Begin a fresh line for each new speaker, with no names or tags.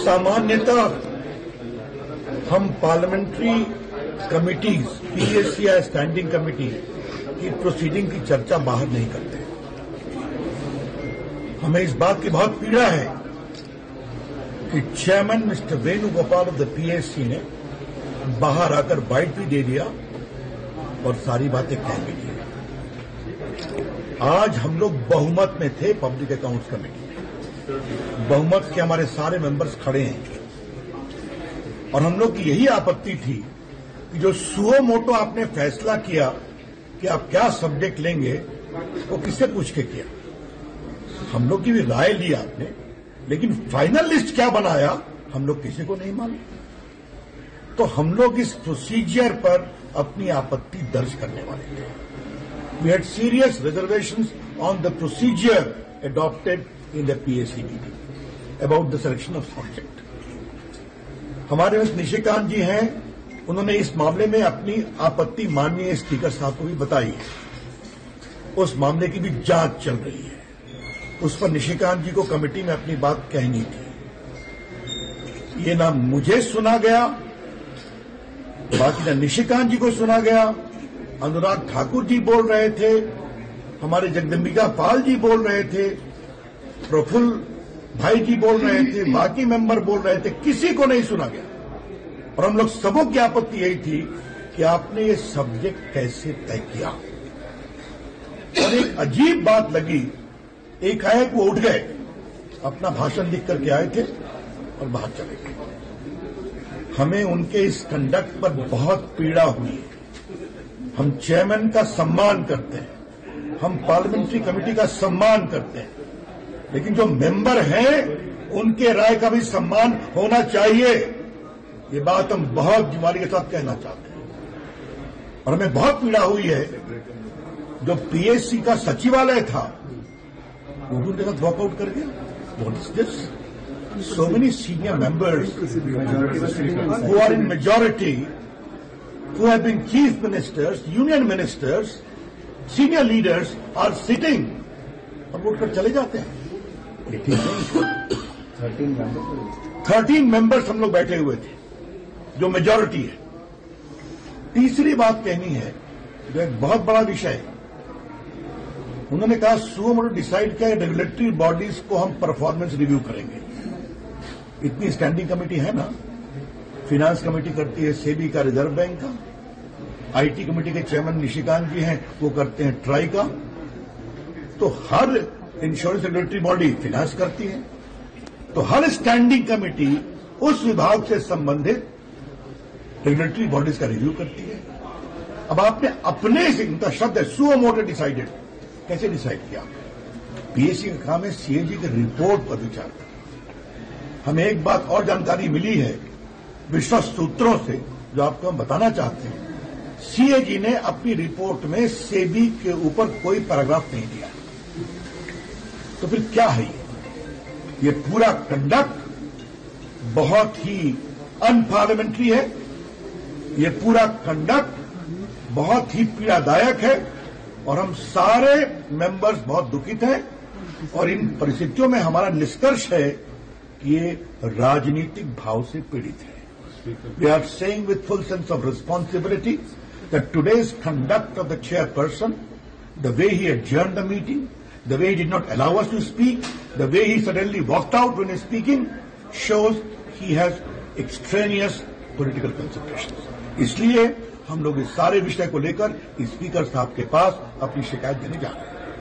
सामान्यतः हम parliamentary committees, PSC या स्टैंडिंग कमेटी की प्रोसीडिंग की चर्चा बाहर नहीं करते। हमें इस बात की बहुत पीड़ा है कि chairman mister Venugopal of the PSC ने बाहर आकर बाइट भी दे दिया और सारी बातें कह भी दी। आज हम लोग बहुमत में थे पब्लिक अकाउंट्स कमेटी में, बहुमत के हमारे सारे मेंबर्स खड़े हैं और हम लोग की यही आपत्ति थी कि जो सुओ मोटो आपने फैसला किया कि आप क्या सब्जेक्ट लेंगे, वो किससे पूछ के किया? हम लोग की भी राय ली आपने, लेकिन फाइनल लिस्ट क्या बनाया हम लोग किसी को नहीं मालूम। तो हम लोग इस प्रोसीजर पर अपनी आपत्ति दर्ज करने वाले थे। We had serious reservations on the procedure adopted in the PSC meeting about the selection of subject. हमारे पास निशिकांत जी हैं, उन्होंने इस मामले में अपनी आपत्ति माननीय स्पीकर साहब को भी बताई है। उस मामले की भी जांच चल रही है, उस पर निशिकांत जी को कमेटी में अपनी बात कहनी थी। ये ना मुझे सुना गया, बाकी ना निशिकांत जी को सुना गया। अनुराग ठाकुर जी बोल रहे थे, हमारे जगदम्बिका पाल जी बोल रहे थे, प्रफुल्ल भाई जी बोल रहे थे, बाकी मेंबर बोल रहे थे, किसी को नहीं सुना गया। और हम लोग सबों की आपत्ति यही थी कि आपने ये सब्जेक्ट कैसे तय किया। और एक अजीब बात लगी, एक आए कि वो उठ गए, अपना भाषण लिख करके आए थे और बाहर चले गए। हमें उनके इस कंडक्ट पर बहुत पीड़ा हुई। हम चेयरमैन का सम्मान करते हैं, हम पार्लियामेंट्री कमेटी का सम्मान करते हैं, लेकिन जो मेंबर हैं उनके राय का भी सम्मान होना चाहिए। ये बात हम बहुत जिम्मेदारी के साथ कहना चाहते हैं। और हमें बहुत पीड़ा हुई है, जो पीएससी का सचिवालय था वो भी उनके साथ वॉकआउट कर गया। What is this? So many senior members who are in majority, who have been chief ministers, union ministers, senior leaders are sitting और वोट कर चले जाते हैं। 13 मेंबर्स हम लोग बैठे हुए थे, जो मेजॉरिटी है। तीसरी बात कहनी है, जो एक बहुत बड़ा विषय है। उन्होंने कहा सुओ मोटो डिसाइड किया रेगुलेटरी बॉडीज को हम परफॉर्मेंस रिव्यू करेंगे। इतनी स्टैंडिंग कमेटी है ना, फिनांस कमेटी करती है सेबी का, रिजर्व बैंक का, आईटी कमेटी के चेयरमैन निशिकांत जी हैं, वो करते हैं ट्राई का, तो हर इंश्योरेंस रेगुलेटरी बॉडी फिनांस करती है, तो हर स्टैंडिंग कमेटी उस विभाग से संबंधित रेगुलेटरी बॉडीज का रिव्यू करती है। अब आपने अपने से, उनका शब्द है सुओ मोटो डिसाइडेड, कैसे डिसाइड किया? पीएससी का काम है सीएजी की रिपोर्ट पर विचार करना। हमें एक बात और जानकारी मिली है विश्वस्त सूत्रों से, जो आपको हम बताना चाहते हैं। सीएजी ने अपनी रिपोर्ट में सेबी के ऊपर कोई पैराग्राफ नहीं दिया। तो फिर क्या है ये पूरा कंडक्ट बहुत ही अनपार्लियामेंट्री है। ये पूरा कंडक्ट बहुत ही पीड़ादायक है और हम सारे मेंबर्स बहुत दुखित हैं। और इन परिस्थितियों में हमारा निष्कर्ष है कि ये राजनीतिक भाव से पीड़ित है। We are saying with full sense of responsibility that today's conduct of the chairperson, the way he adjourned the meeting, the way he did not allow us to speak, the way he suddenly walked out when he's speaking, shows he has extraneous political considerations. इसलिए हम लोग इस सारे विषय को लेकर speaker साहब के पास अपनी शिकायत देने जा रहे हैं।